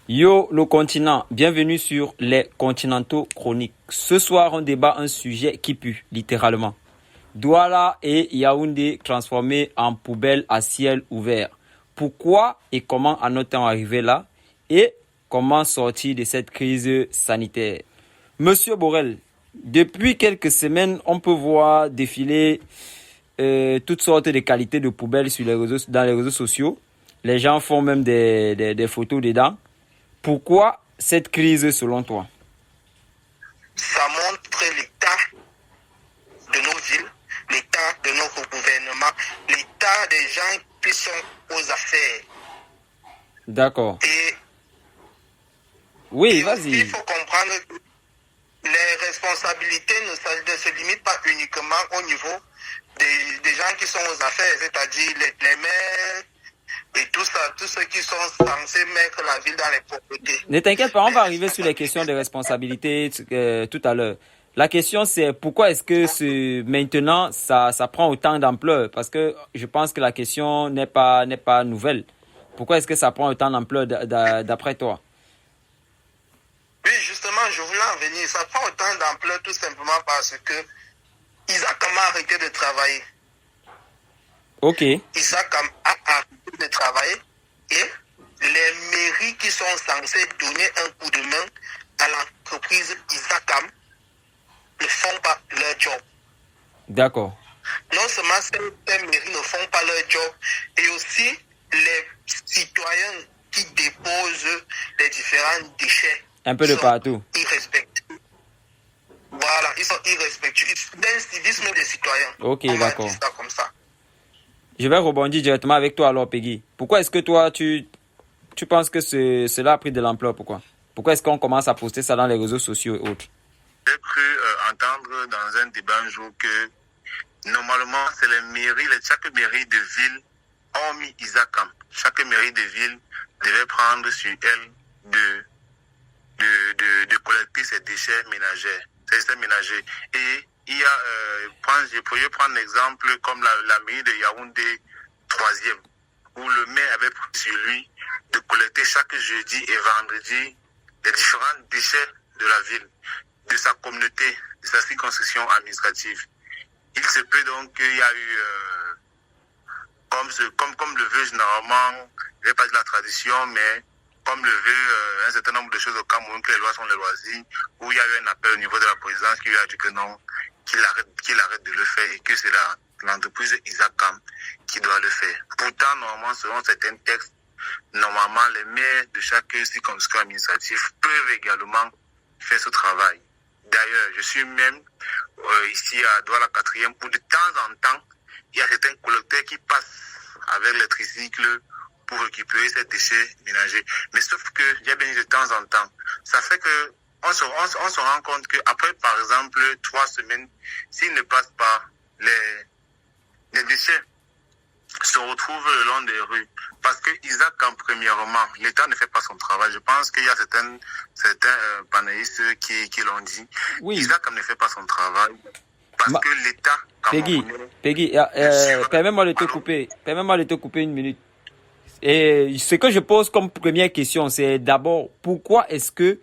Yo, le continent, bienvenue sur les Continentaux Chroniques. Ce soir, on débat un sujet qui pue, littéralement. Douala et Yaoundé transformés en poubelle à ciel ouvert. Pourquoi et comment en est-on arrivé là? Et comment sortir de cette crise sanitaire? Monsieur Borrell, depuis quelques semaines, on peut voir défiler toutes sortes de qualités de poubelles dans les réseaux sociaux. Les gens font même des photos dedans. Pourquoi cette crise selon toi? Ça montre l'état de nos villes, l'état de notre gouvernement, l'état des gens qui sont aux affaires. D'accord. Et oui, vas-y. Il faut comprendre que les responsabilités ne se limitent pas uniquement au niveau des gens qui sont aux affaires, c'est-à-dire les maires et tout ça, tous ceux qui sont censés mettre la ville dans les propriétés. Ne t'inquiète pas, on va arriver sur les questions de responsabilité tout à l'heure. La question c'est pourquoi est-ce que maintenant ça prend autant d'ampleur? Parce que je pense que la question n'est pas nouvelle. Pourquoi est-ce que ça prend autant d'ampleur d'après toi? Oui, justement, je voulais en venir. Ça prend autant d'ampleur tout simplement parce que Isaac a arrêté de travailler. Ok. Isaac a arrêté de travailler et les mairies qui sont censées donner un coup de main à l'entreprise Isacam ne font pas leur job. D'accord. Non seulement ces mairies ne font pas leur job, et aussi les citoyens qui déposent les différents déchets. Un peu de partout. Irrespectueux. Voilà, ils sont irrespectueux. D'un civisme des citoyens. Ok, on d'accord. ça comme ça. Je vais rebondir directement avec toi alors, Peggy. Pourquoi est-ce que toi, tu penses que cela a pris de l'ampleur? Pourquoi est-ce qu'on commence à poster ça dans les réseaux sociaux et autres? J'ai cru entendre dans un débat un jour que normalement, c'est les mairies, chaque mairie de ville, hormis Isacam, chaque mairie de ville devait prendre sur elle de collecter ses déchets ménagers. Et il y a, je pourrais prendre l'exemple comme la mairie de Yaoundé 3e, où le maire avait pris sur lui de collecter chaque jeudi et vendredi les différents déchets de la ville, de sa communauté, de sa circonscription administrative. Il se peut donc qu'il y a eu, comme le veut généralement, je ne vais pas dire la tradition, mais comme le veut un certain nombre de choses au Cameroun, que les lois sont les loisirs, où il y a eu un appel au niveau de la présidence qui lui a dit que non, qu'il arrête de le faire et que c'est l'entreprise Isacam qui doit le faire. Pourtant, normalement, selon certains textes, normalement, les maires de chaque circonscription administrative peuvent également faire ce travail. D'ailleurs, je suis même ici à Douala 4e où de temps en temps, il y a certains collecteurs qui passent avec les tricycles pour récupérer ces déchets ménagers. Mais sauf qu'il y a bien de temps en temps. Ça fait que on se rend compte qu'après, par exemple, 3 semaines, s'ils ne passent pas, les déchets se retrouvent le long des rues. Parce que Isaac, premièrement, l'État ne fait pas son travail. Je pense qu'il y a certains panélistes qui l'ont dit. Oui. Isaac ne fait pas son travail. Parce que l'État... Peggy, permets-moi de te couper une minute. Et ce que je pose comme première question, c'est d'abord, pourquoi est-ce que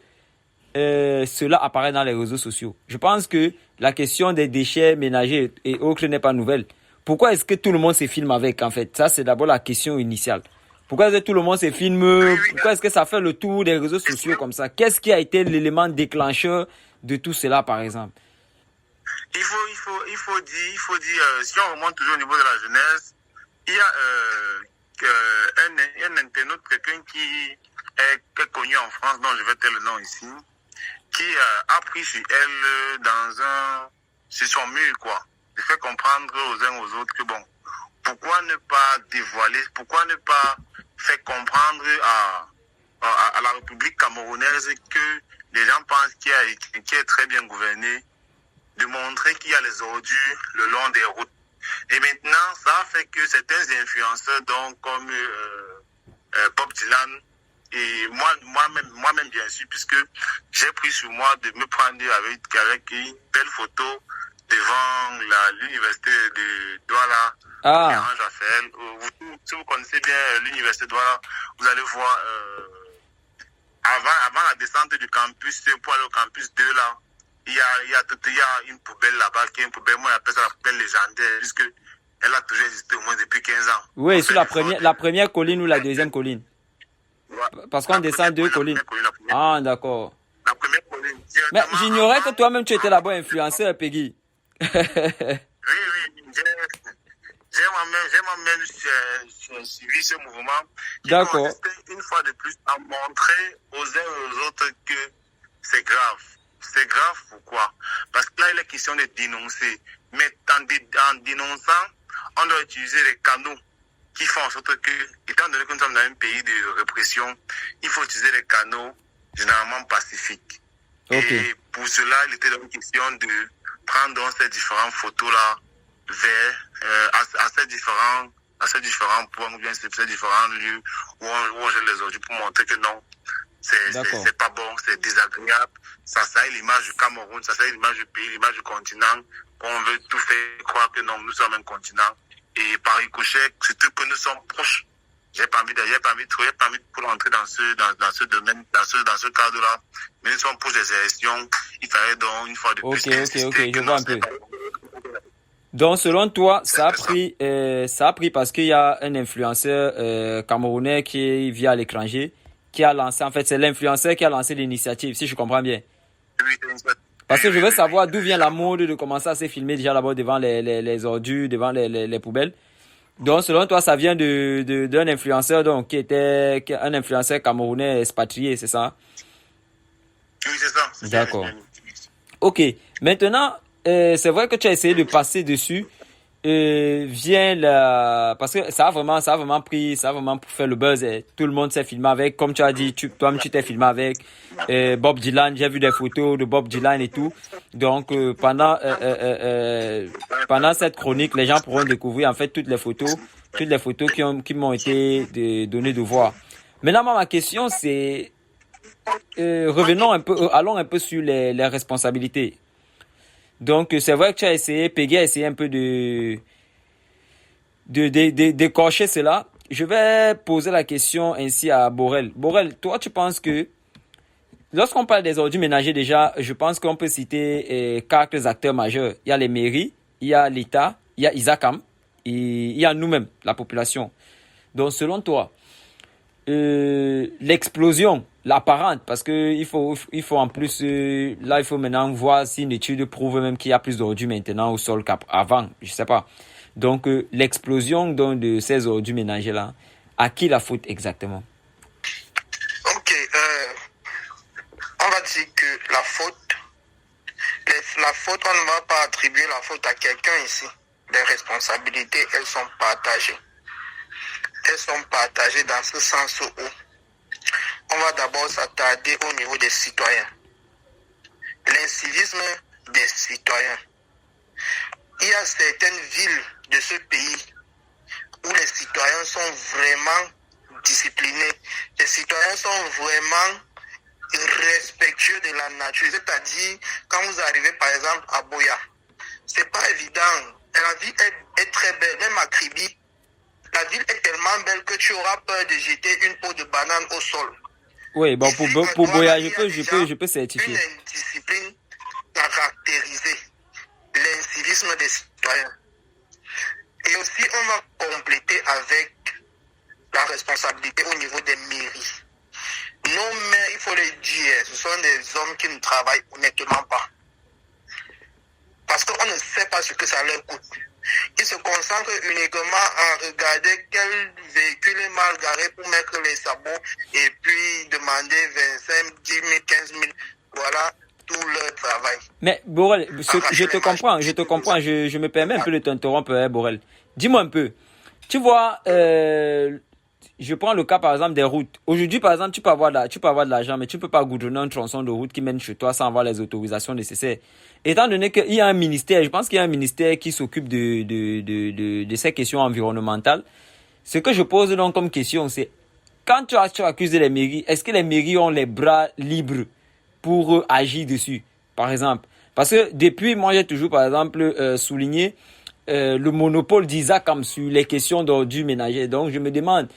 cela apparaît dans les réseaux sociaux? Je pense que la question des déchets ménagers et autres n'est pas nouvelle. Pourquoi est-ce que tout le monde se filme avec, en fait? Ça, c'est d'abord la question initiale. Pourquoi est-ce que tout le monde se filme? Pourquoi est-ce que ça fait le tour des réseaux sociaux comme ça? Qu'est-ce qui a été l'élément déclencheur de tout cela, par exemple? Il faut dire, si on remonte toujours au niveau de la jeunesse, il y a un internaute, quelqu'un qui est connu en France, dont je vais taire le nom ici, qui a pris sur elle sur son mur, quoi. Il fait comprendre aux uns aux autres que bon, pourquoi ne pas dévoiler, pourquoi ne pas faire comprendre à la République camerounaise que les gens pensent qu'il est très bien gouverné, de montrer qu'il y a les ordures le long des routes. Et maintenant, ça fait que certains influenceurs, donc comme Bob Dylan, et moi-même bien sûr, puisque j'ai pris sur moi de me prendre avec une belle photo devant l'université de Douala, Raphaël. Si vous connaissez bien l'université de Douala, vous allez voir avant la descente du campus, pour aller au campus 2, là, il y a une poubelle là-bas, qui est une poubelle, moi j'appelle ça la poubelle légendaire, puisque elle a toujours existé au moins depuis 15 ans. Oui, sur la première colline ou la deuxième colline? Parce qu'on descend deux collines. Ah, d'accord. La première colline. Mais j'ignorais que toi-même tu étais là-bas influenceur, Peggy. Oui, j'ai moi-même suivi ce mouvement qui consistait une fois de plus à montrer aux uns et aux autres que c'est grave. C'est grave pourquoi? Parce que là, il est question de dénoncer. Mais en dénonçant, on doit utiliser les canaux qui font en sorte que, étant donné que nous sommes dans un pays de répression, il faut utiliser les canaux généralement pacifiques. Okay. Et pour cela, il était donc question de prendre donc ces différentes photos-là vers à ces différents points ou bien ces différents lieux où on jette les ordures pour montrer que non, c'est pas bon, c'est désagréable. Ça salit l'image du Cameroun, ça salit l'image du pays, l'image du continent. On veut tout faire croire que non, nous sommes un continent. Et par ricochet, surtout que nous sommes proches. J'ai pas envie pour entrer dans ce domaine, dans ce cadre-là. Mais nous sommes proches des élections. Il fallait donc une fois de plus. Ok, je vois un peu. Donc, selon toi, ça a pris parce qu'il y a un influenceur camerounais qui vit à l'étranger, qui a lancé, en fait, c'est l'influenceur qui a lancé l'initiative, si je comprends bien. Oui, c'est une parce que je veux savoir d'où vient la mode de commencer à se filmer déjà là-bas devant les ordures, devant les poubelles. Donc, selon toi, ça vient d'un influenceur donc, qui était un influenceur camerounais expatrié, c'est ça? Oui, c'est ça. D'accord. Ok. Maintenant, c'est vrai que tu as essayé de passer dessus. Parce que ça a vraiment pris, ça a vraiment fait le buzz. Tout le monde s'est filmé avec, comme tu as dit, toi-même tu t'es filmé avec Bob Dylan. J'ai vu des photos de Bob Dylan et tout. Donc pendant cette chronique, les gens pourront découvrir en fait toutes les photos qui m'ont été données de voir. Maintenant, ma question c'est allons un peu sur les responsabilités. Donc, c'est vrai que tu as essayé, Peggy a essayé un peu d'écorcher cela. Je vais poser la question ainsi à Borel. Borel, toi, tu penses que, lorsqu'on parle des ordures ménagères déjà, je pense qu'on peut citer quelques acteurs majeurs. Il y a les mairies, il y a l'État, il y a Isacam, et il y a nous-mêmes, la population. Donc, selon toi, l'explosion, l'apparente, parce que il faut en plus là il faut maintenant voir si une étude prouve même qu'il y a plus d'ordures maintenant au sol qu'avant, je sais pas. Donc l'explosion donc de ces ordures ménagères là, à qui la faute exactement? Ok, on va dire que la faute, on ne va pas attribuer la faute à quelqu'un ici. Les responsabilités, elles sont partagées. Elles sont partagées dans ce sens où on va d'abord s'attarder au niveau des citoyens. L'incivisme des citoyens. Il y a certaines villes de ce pays où les citoyens sont vraiment disciplinés. Les citoyens sont vraiment respectueux de la nature. C'est-à-dire, quand vous arrivez par exemple à Boya, c'est pas évident. La ville est très belle, même à Kribi. La ville est tellement belle que tu auras peur de jeter une peau de banane au sol. Oui, bon, ici, pour Boya, je peux certifier. Une indiscipline caractérisée, l'incivisme des citoyens. Et aussi, on va compléter avec la responsabilité au niveau des mairies. Nos maires, il faut le dire, ce sont des hommes qui ne travaillent honnêtement pas. Parce qu'on ne sait pas ce que ça leur coûte. Ils se concentrent uniquement à regarder quel véhicule est mal garé pour mettre les sabots et puis demander 25, 10 000, 15 000. Voilà tout leur travail. Mais Borel, je te comprends. Je me permets un peu de t'interrompre, Borel. Dis-moi un peu. Tu vois, je prends le cas par exemple des routes. Aujourd'hui, par exemple, tu peux avoir de l'argent, mais tu ne peux pas goudronner un tronçon de route qui mène chez toi sans avoir les autorisations nécessaires. Étant donné qu'il y a un ministère, je pense qu'il y a un ministère qui s'occupe de ces questions environnementales. Ce que je pose donc comme question, c'est quand tu accuses les mairies, est-ce que les mairies ont les bras libres pour agir dessus, par exemple? Parce que depuis, moi j'ai toujours par exemple souligné le monopole d'Isacam sur les questions d'ordures ménagères. Donc je me demande,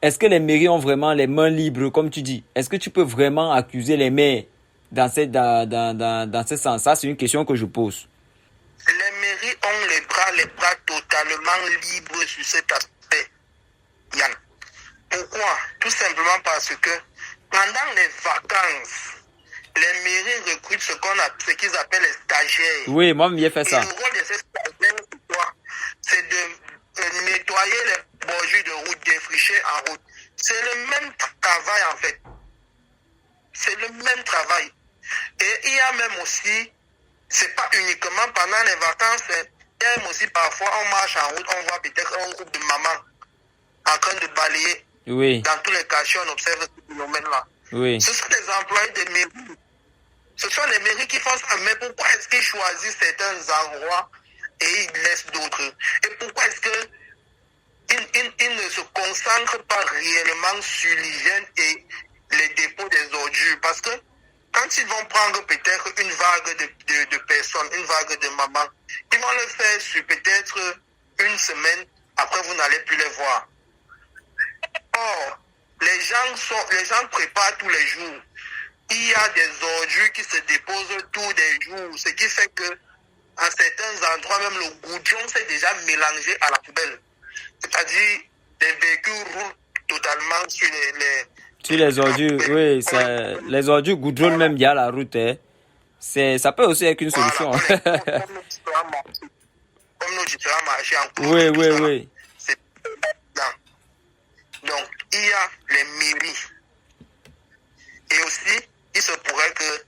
est-ce que les mairies ont vraiment les mains libres, comme tu dis? Est-ce que tu peux vraiment accuser les maires dans ce sens? Ça, c'est une question que je pose. Les mairies ont les bras totalement libres sur cet aspect, Yann. Pourquoi? Tout simplement parce que pendant les vacances, les mairies recrutent ce qu'ils appellent les stagiaires. Oui, moi, j'ai fait ça. Et le rôle de ces stagiaires, c'est quoi? C'est de nettoyer les bordures de route, défricher en route. C'est le même travail, en fait. C'est le même travail. Et il y a même aussi, c'est pas uniquement pendant les vacances, il y a même aussi parfois, on marche en route, on voit peut-être un groupe de mamans en train de balayer. Oui. Dans tous les quartiers, on observe ce phénomène-là. Oui. Ce sont des employés des mairies. Ce sont les mairies qui font ça. Mais pourquoi est-ce qu'ils choisissent certains endroits et ils laissent d'autres? Et pourquoi est-ce qu'ils ne se concentrent pas réellement sur l'hygiène et les dépôts des ordures? Parce que quand ils vont prendre peut-être une vague de personnes, une vague de mamans, ils vont le faire sur peut-être une semaine. Après, vous n'allez plus les voir. Or, les gens préparent tous les jours. Il y a des ordures qui se déposent tous les jours, ce qui fait que à certains endroits, même le goudron s'est déjà mélangé à la poubelle. C'est-à-dire, les véhicules roulent totalement sur les ordures, oui, les ordures goudron même il y a la route. Hein. Ça peut aussi être une solution. Comme nos différents marchés en cours. Oui. Donc, il y a les mairies. Et aussi, il se pourrait que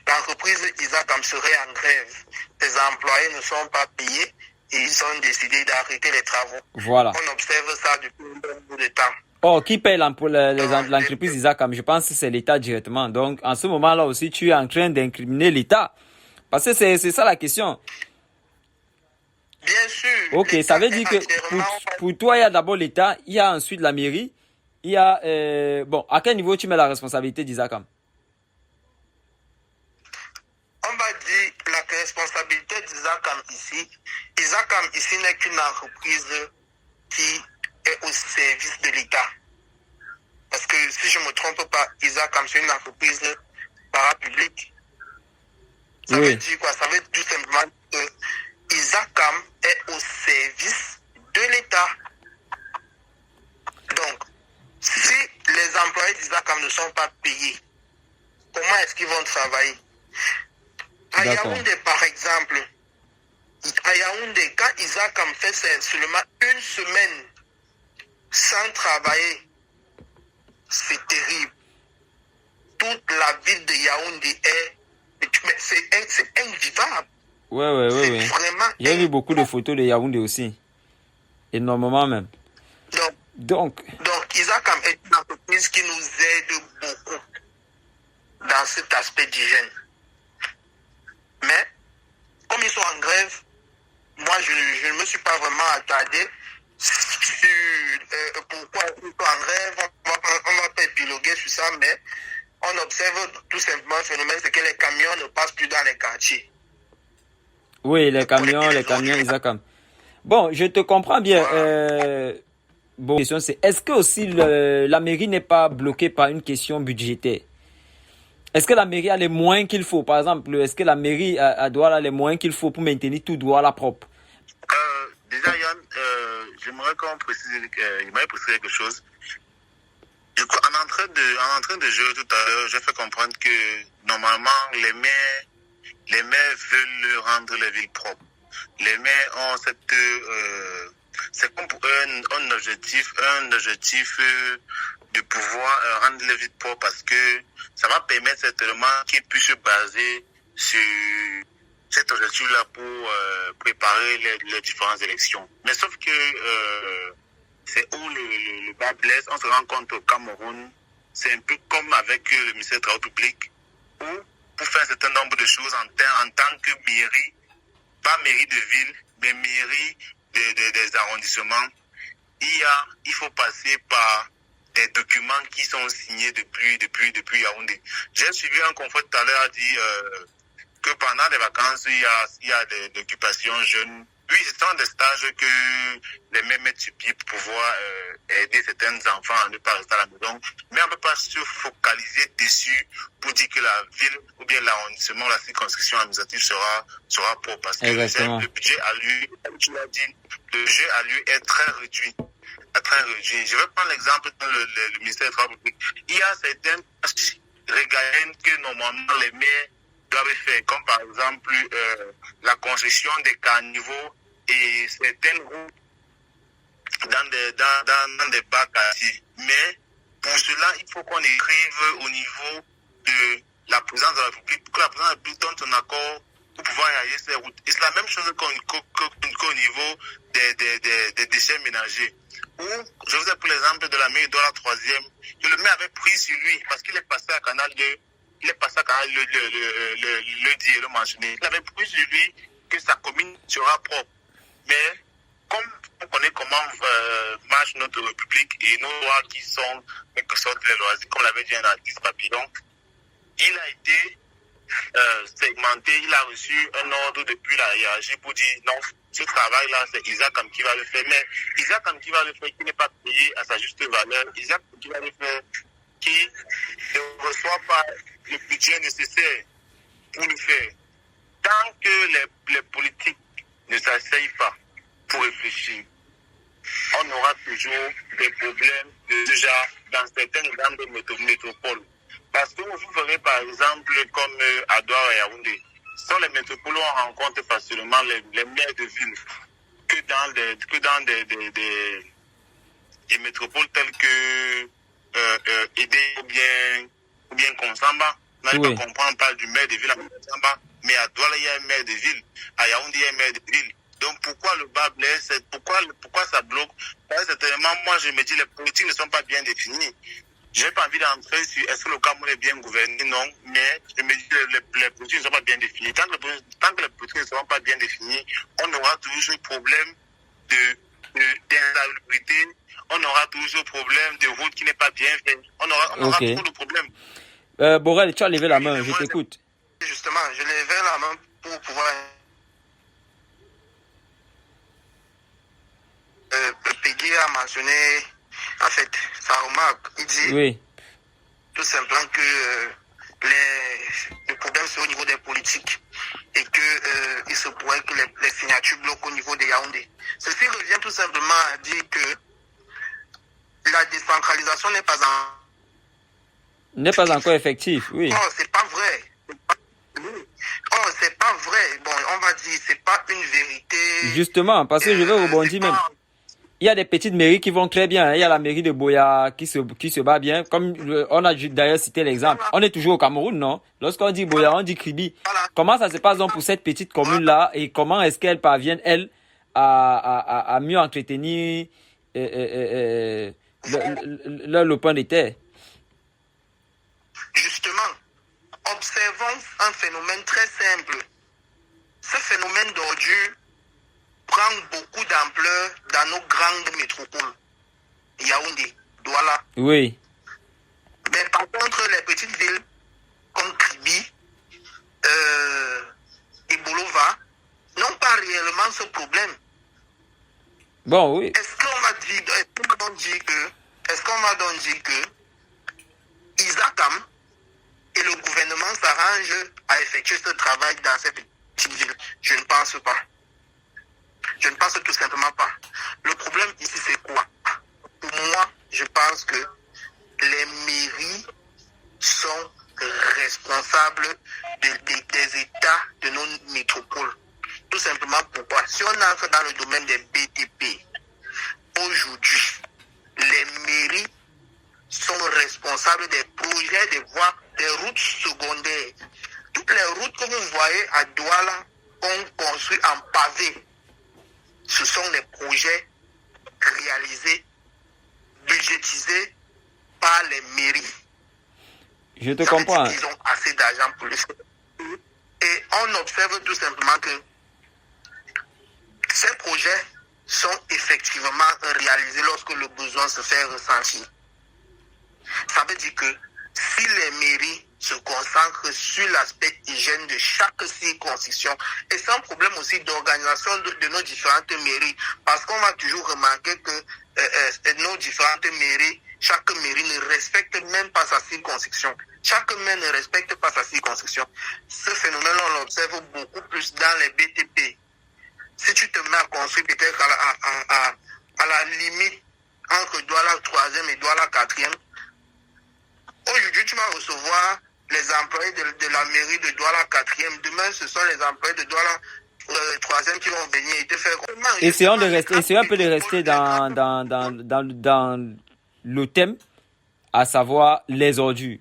l'entreprise Isacam serait en grève. Les employés ne sont pas payés et ils ont décidé d'arrêter les travaux. Voilà. On observe ça depuis un bon bout de temps. Oh, qui paye l'entreprise Isacam? Je pense que c'est l'État directement. Donc, en ce moment-là aussi, tu es en train d'incriminer l'État. Parce que c'est ça la question. Bien sûr. Ok, ça veut dire que pour toi, il y a d'abord l'État, il y a ensuite la mairie, il y a... bon, à quel niveau tu mets la responsabilité d'Isacam? On va dire la responsabilité d'Isacam ici. Isacam ici n'est qu'une entreprise qui est au service de l'État. Parce que si je ne me trompe pas, Isacam c'est une entreprise parapublique. Ça veut dire quoi? Ça veut dire tout simplement que Isacam est au service de l'État. Donc, si les employés d'Isacam ne sont pas payés, comment est-ce qu'ils vont travailler? À Yaoundé, par exemple, à Yaoundé, quand Isacam fait seulement une semaine sans travailler, c'est terrible. Toute la ville de Yaoundé c'est invivable. Oui. Vraiment. J'ai vu beaucoup de photos de Yaoundé aussi. Énormément même. Donc Isacam est une entreprise qui nous aide beaucoup dans cet aspect d'hygiène. Mais, comme ils sont en grève, moi je ne me suis pas vraiment attardé sur pourquoi ils sont en grève. On va pas épiloguer sur ça, mais on observe tout simplement un phénomène, c'est que les camions ne passent plus dans les quartiers. Oui, les camions Isacam. Bon, je te comprends bien. Bon, question c'est, est-ce que aussi la mairie n'est pas bloquée par une question budgétaire? Est-ce que la mairie a les moyens qu'il faut? Par exemple, est-ce que la mairie a les moyens qu'il faut pour maintenir tout Douala propre? Déjà, Yann, j'aimerais qu'on précise, quelque chose. Du coup, en entrain de jeu tout à l'heure, j'ai fait comprendre que normalement, les maires veulent rendre les villes propres. Les maires ont c'est comme pour eux un objectif de pouvoir rendre les villes propres parce que ça va permettre certainement qu'ils puissent se baser sur cet objectif-là pour préparer les différentes élections. Mais sauf que c'est où le bas blesse. On se rend compte au Cameroun, c'est un peu comme avec le ministère des Travaux publics, où pour faire un certain nombre de choses en tant que mairie, pas mairie de ville, mais mairie des arrondissements, il faut passer par des documents qui sont signés depuis Yaoundé. J'ai suivi un confrère tout à l'heure a dit que pendant les vacances, il y a des occupations jeunes Oui, ce sont des stages que les mères mettent sur pied pour pouvoir aider certains enfants à ne pas rester à la maison. Mais on ne peut pas se focaliser dessus pour dire que la ville ou bien l'arrondissement, la circonscription administrative sera propre. Parce que le budget à lui, comme tu l'as dit, le budget à lui est très réduit. Très réduit. Je vais prendre l'exemple dans le ministère des Travaux publics. Il y a certaines tâches régaliennes que normalement les maires doivent faire, comme par exemple la construction des caniveaux et certaines routes dans des bacs assis. Mais pour cela, il faut qu'on écrive au niveau de la présidence de la République, pour que la présidence de la République donne son accord pour pouvoir réaliser ces routes. Et c'est la même chose qu'au niveau des déchets ménagers. Où, je vous ai pris l'exemple de la mairie de la 3e, que le maire avait pris sur lui parce qu'il est passé à Canal 2, il est passé à Canal le dit et le mentionné. Il avait pris sur lui que sa commune sera propre. Mais comme on connaît comment marche notre République et nos lois qui sont quelque sorte les lois, comme l'avait dit un artiste Papillon, il a été segmenté, il a reçu un ordre depuis la hiérarchie pour dire non, ce travail-là, c'est Isaac qui va le faire. Mais Isaac qui va le faire, qui n'est pas payé à sa juste valeur, Isaac qui va le faire, qui ne reçoit pas le budget nécessaire pour le faire. Tant que les politiques ne s'asseyent pas pour réfléchir, on aura toujours des problèmes de ce genre dans certaines grandes métropoles. Parce que vous verrez par exemple comme à Douala et Yaoundé, ce sont les métropoles où on rencontre facilement les maires de ville que dans des métropoles telles que Edé ou bien Konsamba. On n'arrive pas à comprendre, on parle du maire de ville à Konsamba, mais à Douala il y a un maire de ville, à Yaoundé il y a un maire de ville. Donc pourquoi le bas blesse, pourquoi ça bloque? Parce que certainement, moi je me dis les politiques ne sont pas bien définies. Je n'ai pas envie d'entrer sur est-ce que le Cameroun est bien gouverné, non, mais je me dis que les politiques ne sont pas bien définies. Tant que les politiques ne seront pas bien définies, on aura toujours problème d'insalubrité, on aura toujours problème de route qui n'est pas bien faite, on aura trop de problèmes. Borel, tu as levé la main, je t'écoute. Justement, je levais la main pour pouvoir Peggy a mentionné en fait sa remarque. Il dit tout simplement que le problème c'est au niveau des politiques et que il se pourrait que les signatures bloquent au niveau des Yaoundé. Ceci revient tout simplement à dire que la décentralisation n'est pas encore effective, oui. Non, c'est pas vrai. Oh, c'est pas vrai. Bon, on va dire c'est pas une vérité. Justement, parce que je vais rebondir même. Il y a des petites mairies qui vont très bien. Il y a la mairie de Boya qui se bat bien. Comme on a d'ailleurs cité l'exemple. On est toujours au Cameroun, non? Lorsqu'on dit Boya, on dit Kribi. Comment ça se passe donc pour cette petite commune-là et comment est-ce qu'elle parvient, elle, à mieux entretenir le point de terre? Justement, observons un phénomène très simple. Ce phénomène d'ordure prend beaucoup d'ampleur dans nos grandes métropoles. Yaoundé, Douala. Oui. Mais par contre, les petites villes comme Kribi et Bolova n'ont pas réellement ce problème. Bon, oui. Est-ce qu'on m'a donc dit que Isakam et le gouvernement s'arrangent à effectuer ce travail dans ces petites villes? Je ne pense pas. Je ne pense tout simplement pas. Le problème ici, c'est quoi? Pour moi, je pense que les mairies sont responsables des États de nos métropoles. Tout simplement pourquoi? Si on entre dans le domaine des BTP, aujourd'hui, les mairies sont responsables des projets des voies, des routes secondaires. Toutes les routes que vous voyez à Douala, on construit en pavé. Ce sont les projets réalisés, budgétisés par les mairies. Je te comprends. Ils ont assez d'argent pour le faire. Et on observe tout simplement que ces projets sont effectivement réalisés lorsque le besoin se fait ressentir. Ça veut dire que si les mairies se concentre sur l'aspect hygiène de chaque circonscription et sans problème aussi d'organisation de nos différentes mairies. Parce qu'on va toujours remarquer que nos différentes mairies, chaque mairie ne respecte même pas sa circonscription. Chaque maire ne respecte pas sa circonscription. Ce phénomène, on l'observe beaucoup plus dans les BTP. Si tu te mets à construire peut-être à la limite entre Douala 3e et Douala 4e, aujourd'hui tu vas recevoir les employés de la mairie de Douala 4e. Demain, ce sont les employés de Douala 3e qui vont venir et te faire... Essayons un peu de rester dans le thème, à savoir les ordures.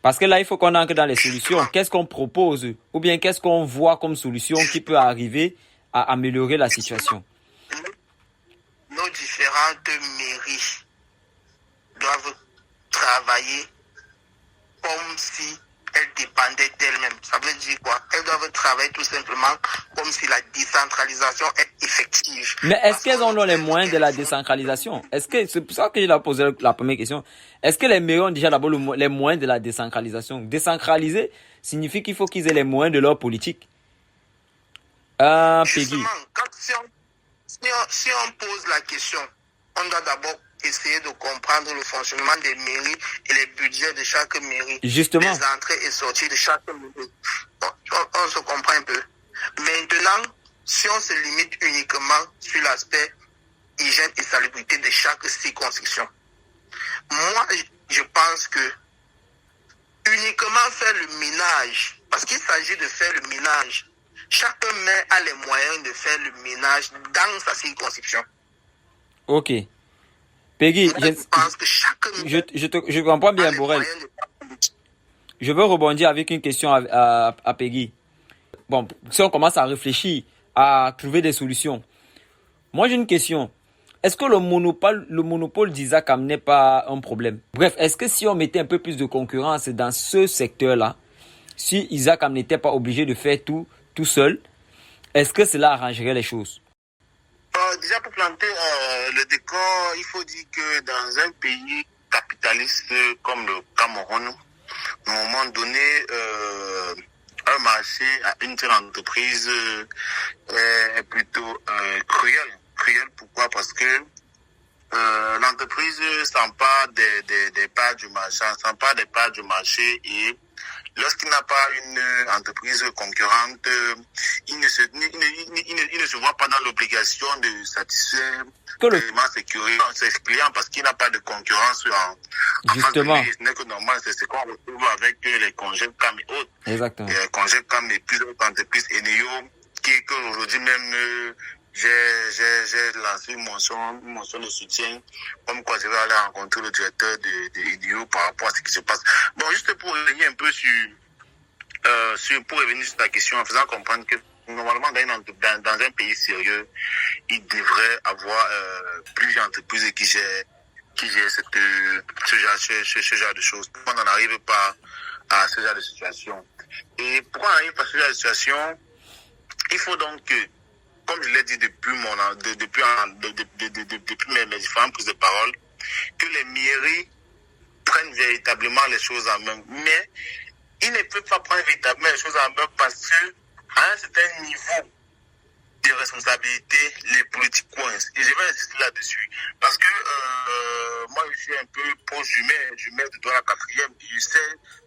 Parce que là, il faut qu'on entre dans les solutions. Qu'est-ce qu'on propose ou bien qu'est-ce qu'on voit comme solution qui peut arriver à améliorer la situation? Nos différentes mairies doivent travailler comme si elles dépendaient d'elles-mêmes. Ça veut dire quoi? Elles doivent travailler tout simplement comme si la décentralisation est effective. Mais est-ce qu'elles ont les moyens de la décentralisation? C'est pour ça que j'ai posé la première question. Est-ce que les mairies ont déjà d'abord les moyens de la décentralisation? Décentraliser signifie qu'il faut qu'ils aient les moyens de leur politique. Peggy. Si on pose la question, on doit d'abord essayer de comprendre le fonctionnement des mairies et les budgets de chaque mairie. Justement. Les entrées et sorties de chaque mairie. On se comprend un peu. Maintenant, si on se limite uniquement sur l'aspect hygiène et salubrité de chaque circonscription, moi, je pense que uniquement faire le ménage, parce qu'il s'agit de faire le ménage, chaque maire a les moyens de faire le ménage dans sa circonscription. Ok. Peggy, je pense que chaque maire je comprends bien, Borel. Je veux rebondir avec une question à Peggy. Bon, si on commence à réfléchir, à trouver des solutions. Moi, j'ai une question. Est-ce que le monopole d'Isacam n'est pas un problème? Bref, est-ce que si on mettait un peu plus de concurrence dans ce secteur-là, si Isacam n'était pas obligé de faire tout seul, est-ce que cela arrangerait les choses? Déjà, pour planter le décor, il faut dire que dans un pays capitaliste comme le Cameroun, à un moment donné, un marché à une seule entreprise est plutôt cruel. Cruel, pourquoi? Parce que l'entreprise s'empare des parts du marché, s'empare des parts du marché et lorsqu'il n'a pas une entreprise concurrente, il ne se voit pas dans l'obligation de satisfaire ses clients parce qu'il n'a pas de concurrence en Justement. face de lui. Ce n'est que normal, c'est ce qu'on retrouve avec les congés CAM et autres. Exactement. Les congés CAM et plusieurs entreprises Eneo qui aujourd'hui même j'ai lancé une motion de soutien, comme quoi je vais aller rencontrer le directeur de Eneo par rapport à ce qui se passe. Bon, juste pour revenir un peu pour revenir sur ta question, en faisant comprendre que normalement dans un pays sérieux, il devrait avoir plusieurs entreprises qui gèrent ce genre de choses. Pourquoi on n'en arrive pas à ce genre de situation? Et pourquoi on n'arrive pas à ce genre de situation? Il faut donc que, comme je l'ai dit depuis mes différentes prises de parole, que les mairies prennent véritablement les choses en main. Mais ils ne peuvent pas prendre véritablement les choses en main parce que à un certain niveau de responsabilité, les politiques coincent. Et je vais insister là-dessus. Parce que moi, je suis un peu proche du maire de Douala 4e. Je sais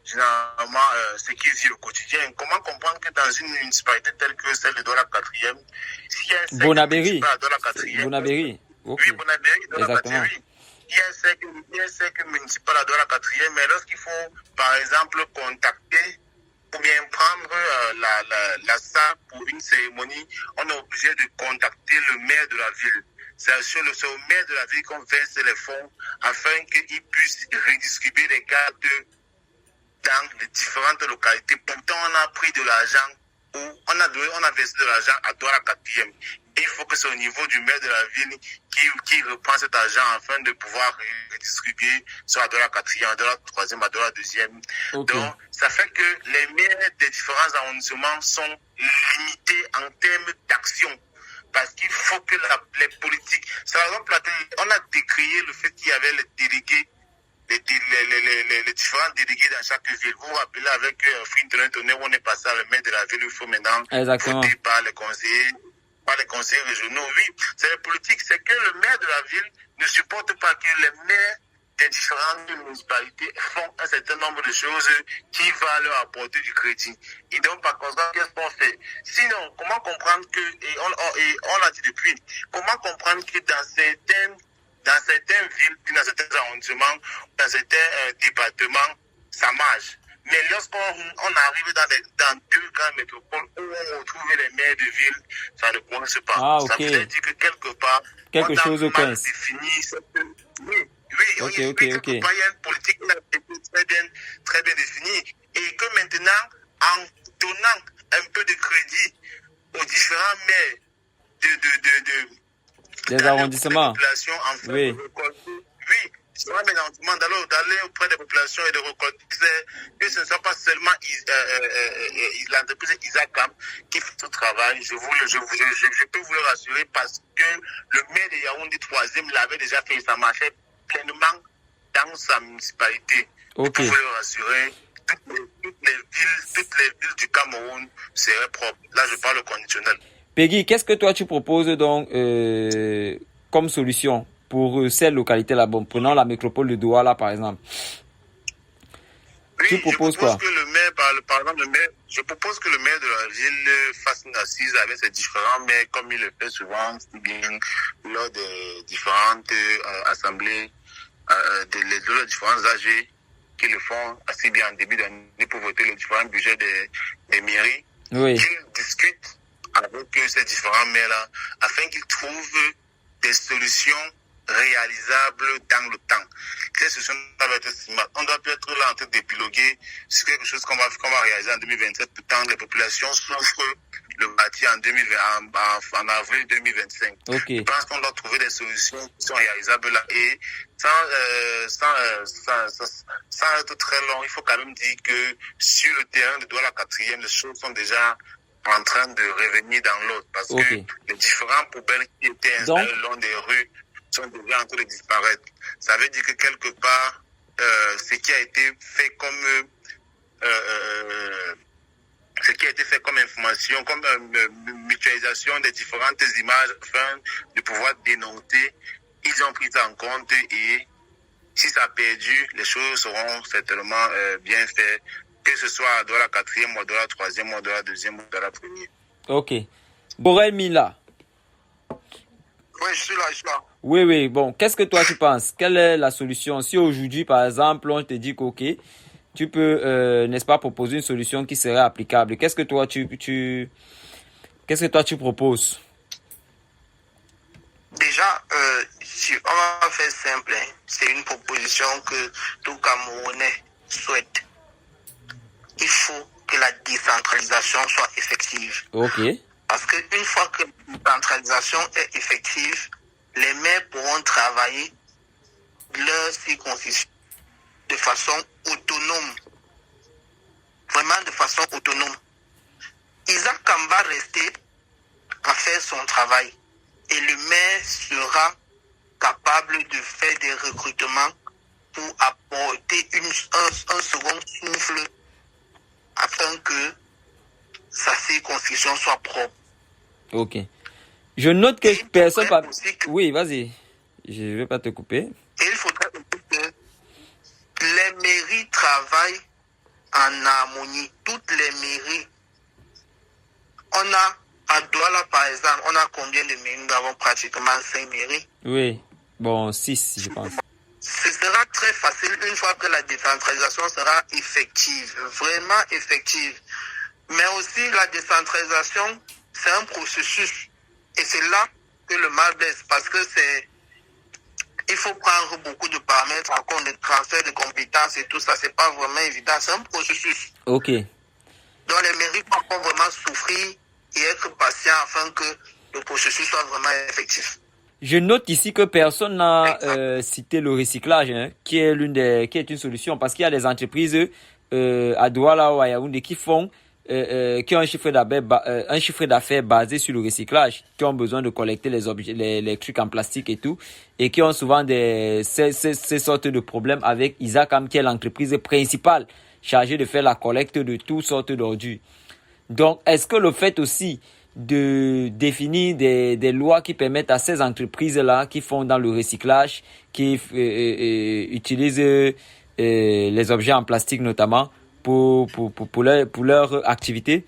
généralement ce qu'il vit au quotidien. Comment comprendre que dans une municipalité telle que celle de Douala 4e, s'il y a un secteur municipal à Douala 4e... Bonabéry. Okay. Oui, Bonabéry, Douala 4e, oui. Il y a un cercle municipal à Douala 4e, mais lorsqu'il faut, par exemple, contacter ou bien prendre la salle pour une cérémonie, on est obligé de contacter le maire de la ville. C'est au maire de la ville qu'on verse les fonds afin qu'il puisse redistribuer les cartes dans les différentes localités. Pourtant, on a pris de l'argent ou on a versé de l'argent à Douala 4e. Et il faut que c'est au niveau du maire de la ville qui reprend cet argent afin de pouvoir redistribuer soit à Douala 4e, à Douala 3e, à Douala 2e. Okay. Donc, ça fait que les maires des différents arrondissements sont limités en termes d'action. Parce qu'il faut que les politiques... C'est par exemple, on a décrié le fait qu'il y avait les délégués les différents délégués dans chaque ville. Vous vous rappelez avec Frinton, où on est passé à le maire de la ville, il faut maintenant voter par les conseillers régionaux. Oui, c'est la politique. C'est que le maire de la ville ne supporte pas que les maires des différentes municipalités font un certain nombre de choses qui vont leur apporter du crédit. Et donc, par conséquent, qu'est-ce qu'on fait? Sinon, comment comprendre que, et on l'a dit depuis, comment comprendre que dans certaines villes, dans certains arrondissements, dans certains départements, ça marche. Mais lorsqu'on arrive dans deux grandes métropoles où on retrouve les maires de ville, ça ne coince pas. Ah, ok. Ça veut dire que quelque part, quelque chose on a mal coince. défini oui, Ok. il y a une politique très bien définie. Et que maintenant, en donnant un peu de crédit aux différents maires des arrondissements, oui, d'aller auprès des populations et de récolter, que ce ne soit pas seulement l'entreprise Isacam qui fait ce travail. Je peux vous le rassurer parce que le maire de Yaoundé 3e l'avait déjà fait, ça marchait pleinement dans sa municipalité. Je peux vous le rassurer. Toutes les villes du Cameroun seraient propres. Là, je parle au conditionnel. Peggy, qu'est-ce que toi tu proposes donc comme solution pour ces localités-là? Bon, prenons la métropole de Douala par exemple. Oui, tu proposes quoi? Je propose que le maire de la ville fasse une assise avec ses différents maires, comme il le fait souvent, lors des différentes assemblées, les différents AG qui le font assez bien en début d'année pour voter les différents budgets des mairies. Oui. Qu'ils discutent avec ces différents maires-là, afin qu'ils trouvent des solutions réalisables dans le temps. Ces solutions doivent être smart. On doit peut-être là en train d'épiloguer sur quelque chose qu'on va réaliser en 2027, tant les populations souffrent le bâti en avril 2025. Okay. Je pense qu'on doit trouver des solutions qui sont réalisables là. Et sans être très long, il faut quand même dire que sur le terrain de Douala 4e, les choses sont déjà en train de revenir dans l'autre. Parce que les différents poubelles qui étaient installées le long des rues sont déjà en train de disparaître. Ça veut dire que quelque part, ce qui a été fait comme information, comme mutualisation des différentes images afin de pouvoir dénoter, ils ont pris ça en compte et si ça a perdu, les choses seront certainement bien faites, que ce soit à Douala 4e, ou à Douala 3e, ou à Douala 2e, ou à Douala 1er. Ok. Borel Mila. Oui, je suis là. Oui. Bon, qu'est-ce que toi tu penses? Quelle est la solution? Si aujourd'hui, par exemple, on te dit qu'ok, tu peux, n'est-ce pas, proposer une solution qui serait applicable. Qu'est-ce que toi tu proposes? Déjà, si on va faire simple, c'est une proposition que tout Camerounais souhaite. Il faut que la décentralisation soit effective. Ok. Parce qu'une fois que la décentralisation est effective, les maires pourront travailler leur circonscription de façon autonome. Vraiment de façon autonome. Isaac va rester à faire son travail. Et le maire sera capable de faire des recrutements pour apporter un second souffle afin que sa circonscription soit propre. Ok. Je note que personne... Oui, vas-y. Je ne vais pas te couper. Et il faudrait que les mairies travaillent en harmonie. Toutes les mairies. On a, à Douala par exemple, on a combien de mairies? Nous avons pratiquement 5 mairies. Oui. Bon, 6, je pense. Ce sera très facile une fois que la décentralisation sera effective, vraiment effective. Mais aussi la décentralisation, c'est un processus. Et c'est là que le mal blesse parce que il faut prendre beaucoup de paramètres en compte, de transfert de compétences et tout ça. C'est pas vraiment évident. C'est un processus. Ok. Donc les mairies vont vraiment souffrir et être patients afin que le processus soit vraiment effectif. Je note ici que personne n'a cité le recyclage, qui est une solution, parce qu'il y a des entreprises à Douala ou à Yaoundé qui font qui ont un chiffre d'affaires basé sur le recyclage, qui ont besoin de collecter les objets, les trucs en plastique et tout, et qui ont souvent ces sortes de problèmes avec Isacam, qui est l'entreprise principale chargée de faire la collecte de toutes sortes d'ordures. Donc, est-ce que le fait aussi de définir des lois qui permettent à ces entreprises-là qui font dans le recyclage, qui utilisent les objets en plastique notamment pour leur activité,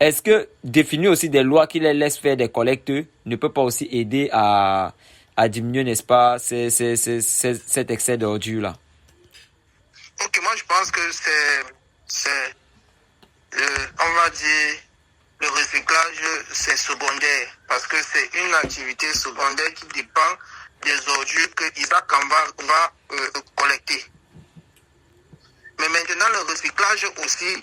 est-ce que définir aussi des lois qui les laissent faire des collectes ne peut pas aussi aider à diminuer, n'est-ce pas, cet excès d'ordures-là? Ok, moi je pense que on va dire, le recyclage, c'est secondaire, parce que c'est une activité secondaire qui dépend des ordures que Isaac va collecter. Mais maintenant, le recyclage aussi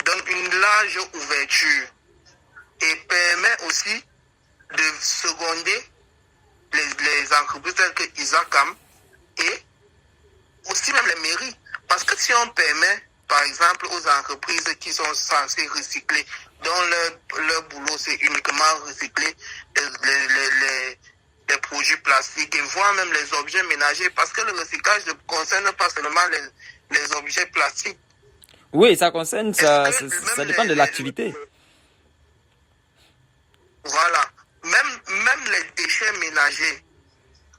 donne une large ouverture et permet aussi de seconder les entreprises telles que Isacam et aussi même les mairies. Parce que si on permet, par exemple, aux entreprises qui sont censées recycler, dont leur boulot c'est uniquement recycler les produits plastiques et voire même les objets ménagers, parce que le recyclage ne concerne pas seulement les objets plastiques. Oui, ça concerne, ça dépend de l'activité. Voilà. Même les déchets ménagers.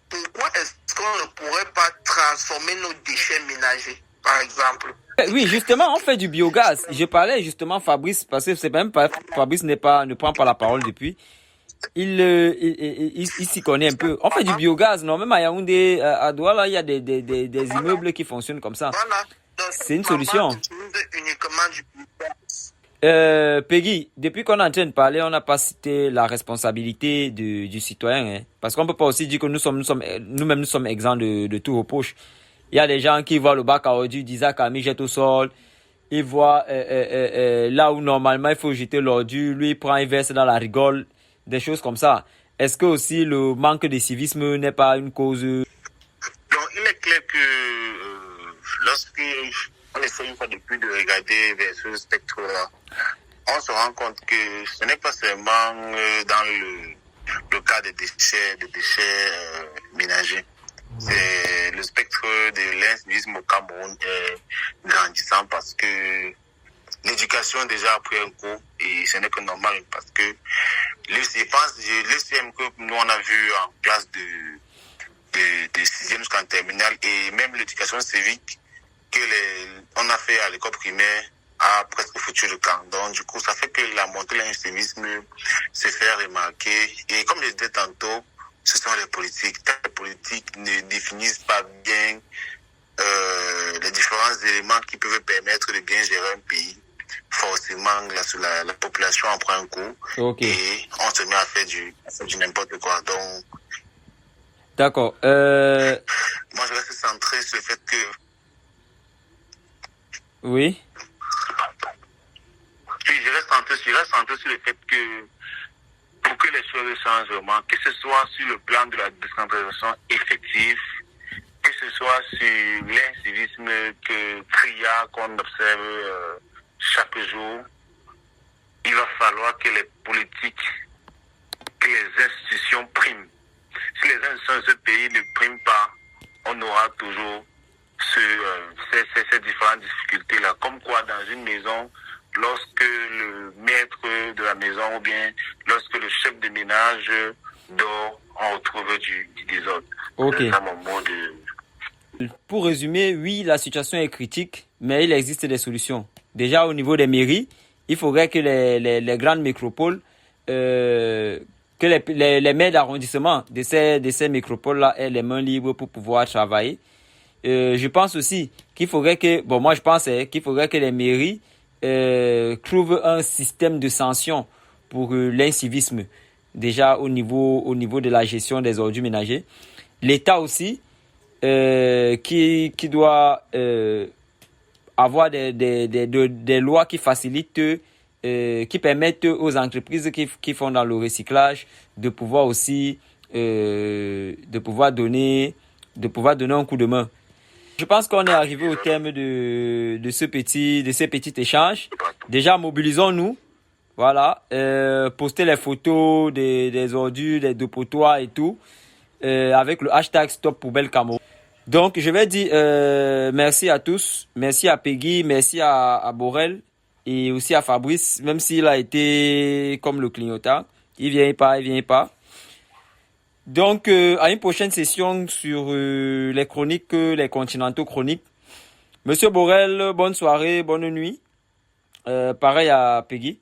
Pourquoi est-ce qu'on ne pourrait pas transformer nos déchets ménagers, par exemple? Oui, justement, on fait du biogaz. Je parlais justement Fabrice, parce que c'est même pas Fabrice ne prend pas la parole depuis. Il s'y connaît un peu. On fait du biogaz, non? Même à Yaoundé, à Douala, il y a des immeubles qui fonctionnent comme ça. Voilà. C'est une solution. Uniquement du biogaz. Peggy, depuis qu'on est en train de parler, on n'a pas cité la responsabilité du citoyen, hein? Parce qu'on peut pas aussi dire que nous-mêmes nous sommes exempts de tout reproche. Il y a des gens qui voient le bac à ordures d'Isaac Ami jette au sol. Ils voient là où normalement il faut jeter l'ordure, lui il prend, il verse dans la rigole, des choses comme ça. Est-ce que aussi le manque de civisme n'est pas une cause? Donc il est clair que lorsque on essaie une fois de plus de regarder vers ce spectre-là, on se rend compte que ce n'est pas seulement dans le cas des déchets ménagers. C'est le spectre de l'incivisme au Cameroun est grandissant parce que l'éducation déjà a pris un coup et ce n'est que normal parce que le CM que nous on a vu en classe de 6e jusqu'en terminale et même l'éducation civique on a fait à l'école primaire a presque foutu le camp. Donc du coup ça fait que la montée de l'incivisme se fait remarquer et comme je disais tantôt, ce sont les politiques. Les politiques ne définissent pas bien les différents éléments qui peuvent permettre de bien gérer un pays. Forcément, la population en prend un coup. Okay. Et on se met à faire du n'importe quoi. Donc, d'accord. Moi, je reste centré sur le fait que... Oui. Oui, je reste centré sur le fait que pour que les choses changent vraiment, que ce soit sur le plan de la décentralisation effective, que ce soit sur l'incivisme criard qu'on observe chaque jour, il va falloir que les politiques, que les institutions priment. Si les institutions de ce pays ne priment pas, on aura toujours ces différentes difficultés-là. Comme quoi, dans une maison, lorsque le maître de la maison ou bien lorsque le chef de ménage dort, on retrouve du désordre. Okay. C'est ça mon mot de... Pour résumer, oui, la situation est critique, mais il existe des solutions. Déjà, au niveau des mairies, il faudrait que les grandes métropoles, que les maires d'arrondissement de ces métropoles-là aient les mains libres pour pouvoir travailler. Je pense aussi qu'il faudrait que, qu'il faudrait que les mairies trouve un système de sanctions pour l'incivisme, déjà au niveau de la gestion des ordures ménagers. L'État aussi, qui doit avoir des lois qui facilitent, qui permettent aux entreprises qui font dans le recyclage de pouvoir aussi de pouvoir donner un coup de main. Je pense qu'on est arrivé au terme de ces petits échanges. Déjà, mobilisons-nous. Voilà. Postez les photos des ordures, des dépotoirs et tout. Avec le hashtag Stop Poubelle Cameroun. Donc, je vais dire merci à tous. Merci à Peggy, merci à Borel et aussi à Fabrice, même s'il a été comme le clignotard. Il vient pas. Donc, à une prochaine session sur les chroniques, les continentaux chroniques. Monsieur Borel, bonne soirée, bonne nuit. Pareil à Peggy.